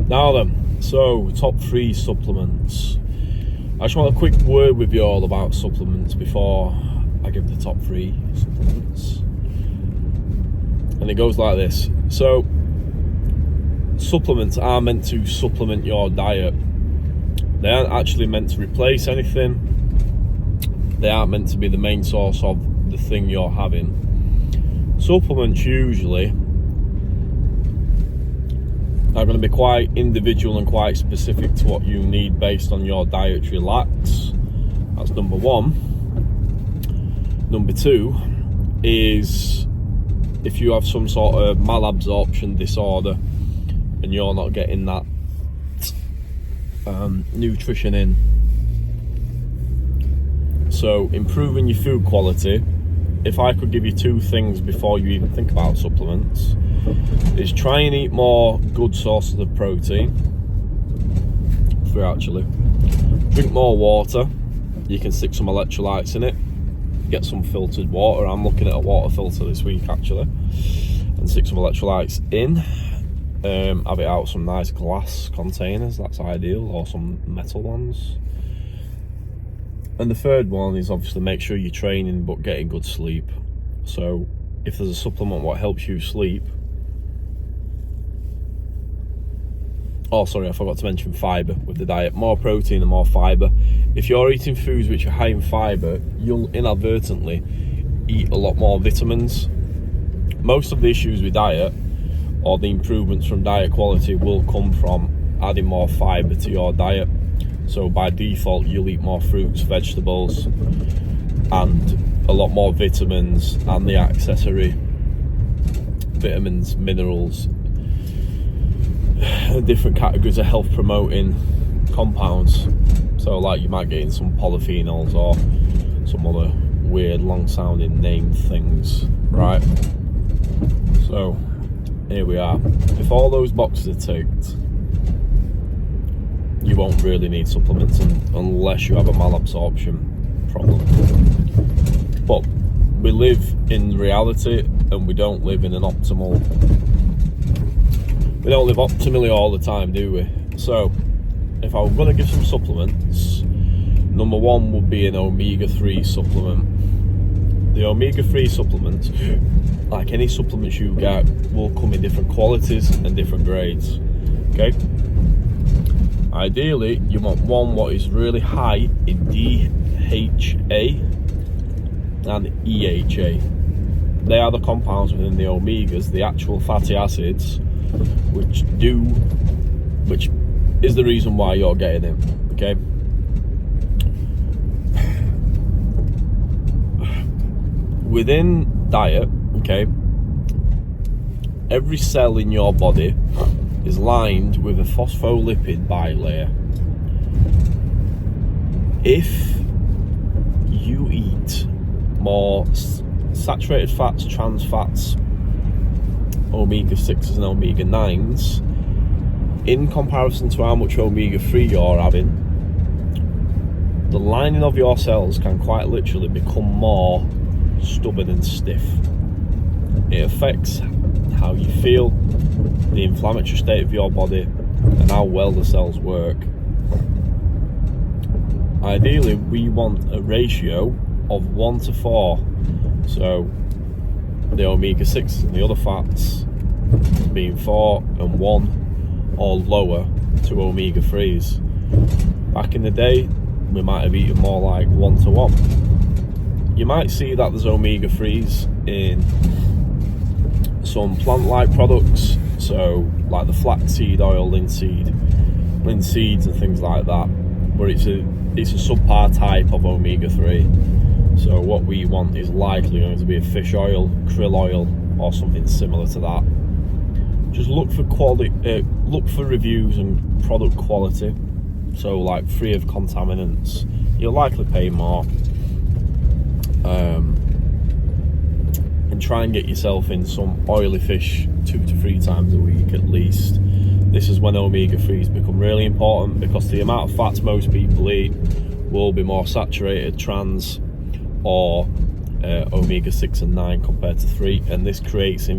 Now then, so top 3 supplements. I just want a quick word with you all about supplements before I give the top 3 supplements. And it goes like this. So, supplements are meant to supplement your diet. They aren't actually meant to replace anything. They aren't meant to be the main source of the thing you're having. Supplements usually are going to be quite individual and quite specific to what you need based on your dietary lacks. That's number 1. Number 2 is if you have some sort of malabsorption disorder and you're not getting that nutrition in. So improving your food quality, if I could give you 2 things before you even think about supplements, is try and eat more good sources of protein. 3 actually. Drink more water. You can stick some electrolytes in it. Get some filtered water. I'm looking at a water filter this week actually, and stick some electrolytes in. Have it out some nice glass containers, that's ideal, or some metal ones. And the 3rd one is obviously make sure you're training but getting good sleep. So if there's a supplement what helps you sleep, oh sorry, I forgot to mention fibre with the diet. More protein and more fibre. If you're eating foods which are high in fibre, you'll inadvertently eat a lot more vitamins. Most of the issues with diet, or the improvements from diet quality, will come from adding more fibre to your diet. So by default, you'll eat more fruits, vegetables, and a lot more vitamins and the accessory vitamins, minerals, different categories of health promoting compounds. So like you might get in some polyphenols or some other weird long sounding name things, right? So here we are. If all those boxes are ticked, you won't really need supplements unless you have a malabsorption problem. But we live in reality and we don't live in an optimal, we don't live optimally all the time, do we? So if I were going to give some supplements, number 1 would be an omega-3 supplement. The omega-3 supplement, like any supplements you get, will come in different qualities and different grades. Okay? Ideally, you want one what is really high in DHA and EHA. They are the compounds within the omegas, the actual fatty acids, which is the reason why you're getting it. Okay? Within diet, okay, every cell in your body is lined with a phospholipid bilayer. If you eat more saturated fats, trans fats, omega-6s and omega-9s, in comparison to how much omega-3 you're having, the lining of your cells can quite literally become more stubborn and stiff. It affects how you feel, the inflammatory state of your body, and how well the cells work. Ideally, we want a ratio of 1 to 4. So the omega-6 and the other fats being 4 and 1 or lower to omega-3s. Back in the day, we might have eaten more like 1 to 1. You might see that there's omega-3s in some plant-like products, so like the flaxseed oil, linseed seeds and things like that, where it's a subpar type of omega-3. So what we want is likely going to be a fish oil, krill oil, or something similar to that. Just look for look for reviews and product quality. So like free of contaminants. You'll likely pay more. And try and get yourself in some oily fish 2 to 3 times a week at least. This is when omega-3s become really important, because the amount of fats most people eat will be more saturated, trans, or omega-6 and 9 compared to 3, and this creates a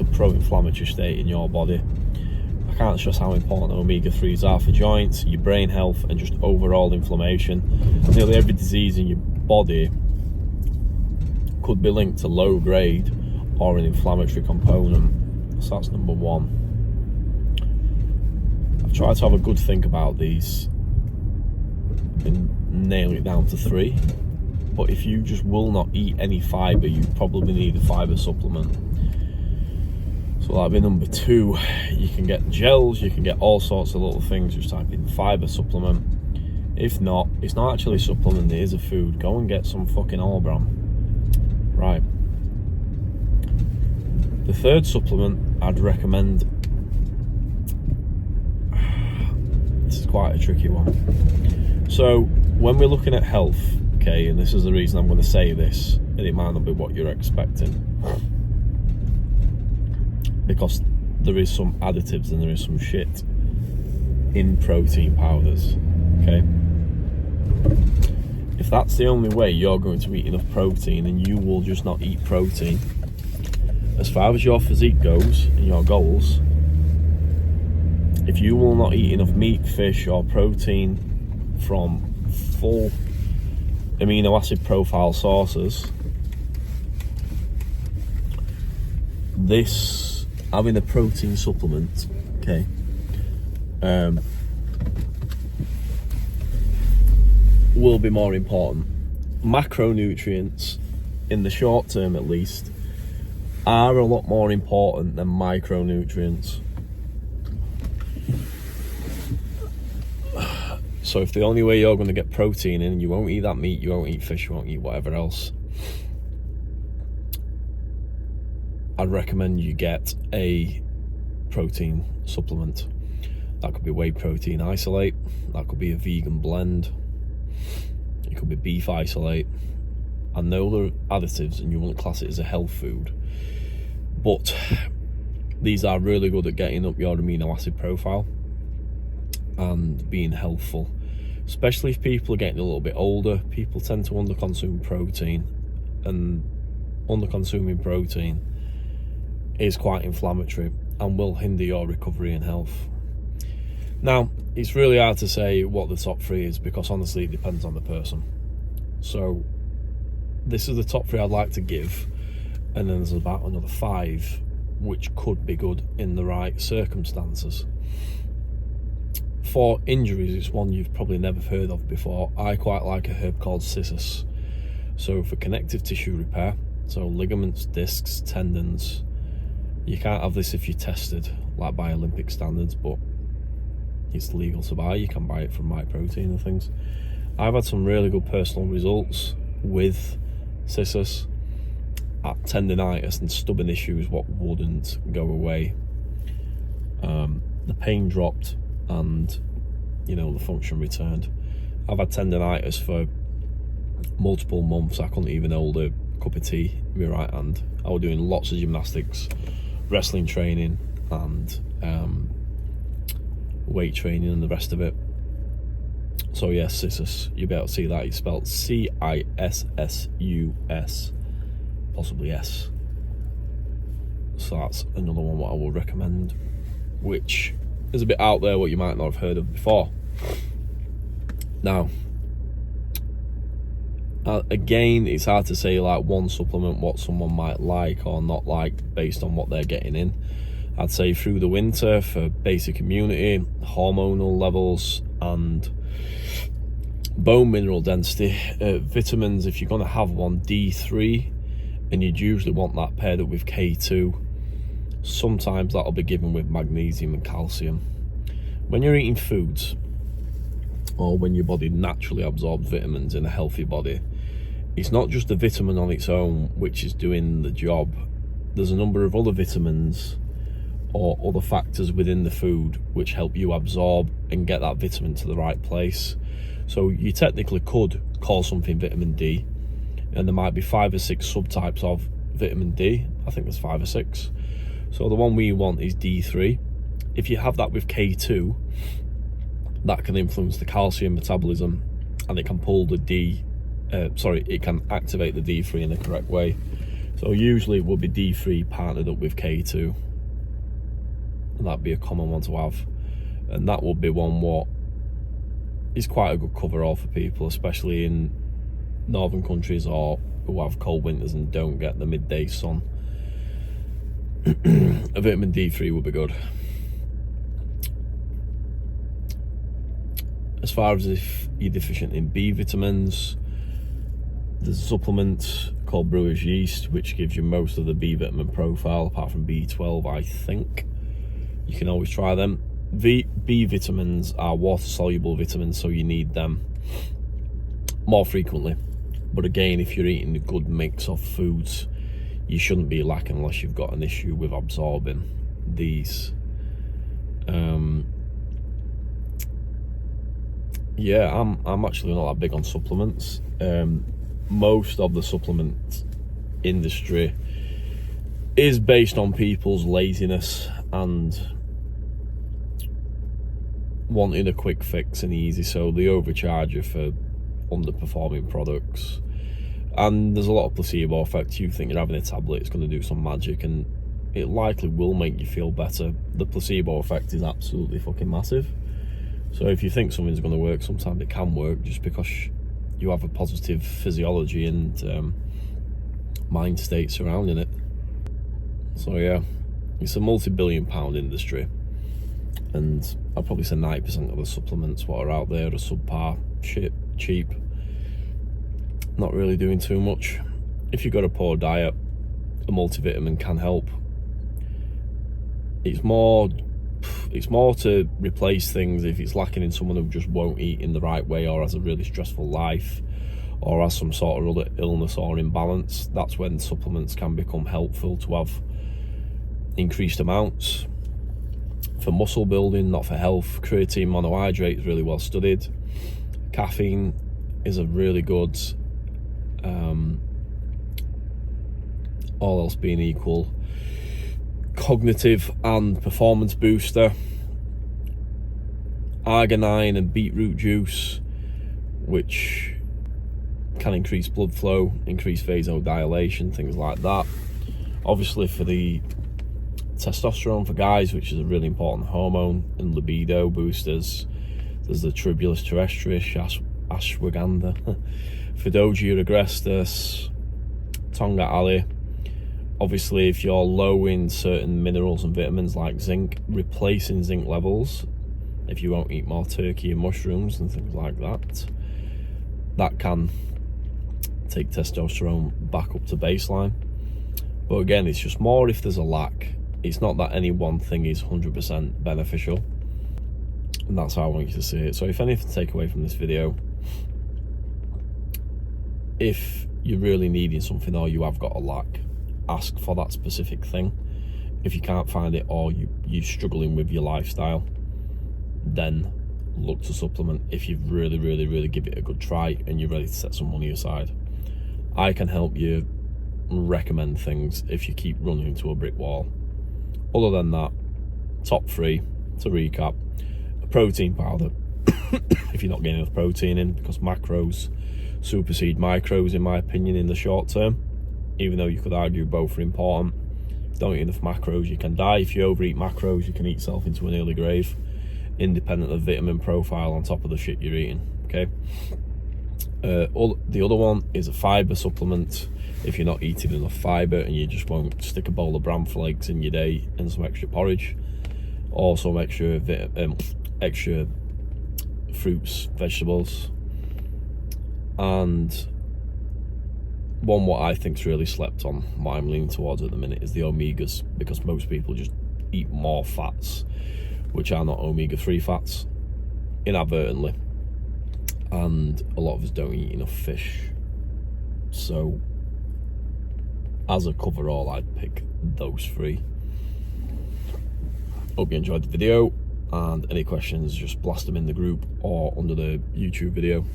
pro-inflammatory state in your body. I can't stress how important omega-3s are for joints, your brain health, and just overall inflammation. Nearly every disease in your body could be linked to low grade or an inflammatory component. So that's number one. I've tried to have a good think about these and nail it down to 3. But if you just will not eat any fibre, you probably need a fibre supplement. So that'd be number 2. You can get gels, you can get all sorts of little things. Just type in fibre supplement. If not, it's not actually a supplement, it is a food. Go and get some fucking All-Bran. Right. The third supplement I'd recommend, this is quite a tricky one. So when we're looking at health, okay, and this is the reason I'm going to say this, and it might not be what you're expecting, because there is some additives and there is some shit in protein powders, okay? If that's the only way you're going to eat enough protein, and you will just not eat protein, as far as your physique goes and your goals, if you will not eat enough meat, fish or protein from full amino acid profile sources, this having a protein supplement, okay, will be more important. Macronutrients, in the short term at least, are a lot more important than micronutrients. So if the only way you're going to get protein in, you won't eat that meat, you won't eat fish, you won't eat whatever else, I'd recommend you get a protein supplement. That could be whey protein isolate, that could be a vegan blend, it could be beef isolate, and no other additives, and you wouldn't class it as a health food. But these are really good at getting up your amino acid profile and being healthful, especially if people are getting a little bit older. People tend to underconsume protein, and underconsuming protein is quite inflammatory and will hinder your recovery and health. Now, it's really hard to say what the top 3 is, because honestly it depends on the person. So this is the top 3 I'd like to give, and then there's about another 5 which could be good in the right circumstances. For injuries, it's one you've probably never heard of before. I quite like a herb called cissus. So for connective tissue repair, so ligaments, discs, tendons, you can't have this if you're tested, like by Olympic standards, but it's legal to buy. You can buy it from MyProtein and things. I've had some really good personal results with cissus at tendinitis and stubborn issues what wouldn't go away. The pain dropped and, you know, the function returned. I've had tendinitis for multiple months. I couldn't even hold a cup of tea in my right hand. I was doing lots of gymnastics, wrestling training and weight training and the rest of it. So yes, cissus, you'll be able to see that. It's spelled C-I-S-S-U-S, possibly S. So that's another one what I will recommend, which is a bit out there, what you might not have heard of before. Now, again, it's hard to say like one supplement what someone might like or not like based on what they're getting in. I'd say through the winter for basic immunity, hormonal levels and bone mineral density, vitamins, if you're going to have one, D3, and you'd usually want that paired up with K2. Sometimes that'll be given with magnesium and calcium. When you're eating foods, or when your body naturally absorbs vitamins in a healthy body, it's not just the vitamin on its own which is doing the job. There's a number of other vitamins or other factors within the food which help you absorb and get that vitamin to the right place. So you technically could call something vitamin D, and there might be 5 or 6 subtypes of vitamin D. I think there's 5 or 6. So the one we want is D3. If you have that with K2, that can influence the calcium metabolism, and it can pull the it can activate the D3 in the correct way. So usually it will be D3 partnered up with K2. That'd be a common one to have, and that would be one what is quite a good cover-all for people, especially in northern countries or who have cold winters and don't get the midday sun. A vitamin D3 would be good. As far as if you're deficient in B vitamins, there's a supplement called Brewer's Yeast which gives you most of the B vitamin profile apart from B12, I think. You can always try them. B vitamins are water soluble vitamins, so you need them more frequently, but again, if you're eating a good mix of foods, you shouldn't be lacking unless you've got an issue with absorbing these. Yeah, I'm actually not that big on supplements. Most of the supplement industry is based on people's laziness and wanting a quick fix and easy, so they overcharge you for underperforming products. And there's a lot of placebo effect. You think you're having a tablet, it's going to do some magic, and it likely will make you feel better. The placebo effect is absolutely fucking massive. So if you think something's going to work, sometimes it can work just because you have a positive physiology and mind state surrounding it. So yeah, it's a multi-billion-pound industry, and I'd probably say 90% of the supplements what are out there are subpar, shit, cheap, not really doing too much. If you've got a poor diet, a multivitamin can help. It's more to replace things if it's lacking in someone who just won't eat in the right way, or has a really stressful life, or has some sort of other illness or imbalance. That's when supplements can become helpful to have increased amounts. For muscle building, not for health. Creatine monohydrate is really well studied. Caffeine is a really good, all else being equal, cognitive and performance booster. Arginine and beetroot juice, which can increase blood flow, increase vasodilation, things like that. Obviously for the testosterone for guys, which is a really important hormone, and libido boosters, there's the Tribulus terrestris, ashwagandha, Fidogia agrestis, Tonga Ali. Obviously if you're low in certain minerals and vitamins like zinc, replacing zinc levels, if you won't eat more turkey and mushrooms and things like that, that can take testosterone back up to baseline. But again, it's just more if there's a lack. It's not that any one thing is 100% beneficial, and that's how I want you to see it. So if anything to take away from this video, if you're really needing something or you have got a lack, ask for that specific thing. If you can't find it, or you're struggling with your lifestyle, then look to supplement. If you've really give it a good try and you're ready to set some money aside, I can help you recommend things if you keep running into a brick wall. Other than that, top 3 to recap: a protein powder if you're not getting enough protein in, because macros supersede micros in my opinion in the short term, even though you could argue both are important. Don't eat enough macros, you can die. If you overeat macros, you can eat yourself into an early grave, independent of vitamin profile on top of the shit you're eating. Okay. The other one is a fibre supplement. If you're not eating enough fibre and you just won't stick a bowl of bran flakes in your day and some extra porridge, or some extra fruits, vegetables. And one what I think's really slept on, what I'm leaning towards at the minute, is the omegas, because most people just eat more fats which are not omega-3 fats inadvertently, and a lot of us don't eat enough fish. So as a coverall, I'd pick those 3. Hope you enjoyed the video, and any questions, just blast them in the group or under the YouTube video.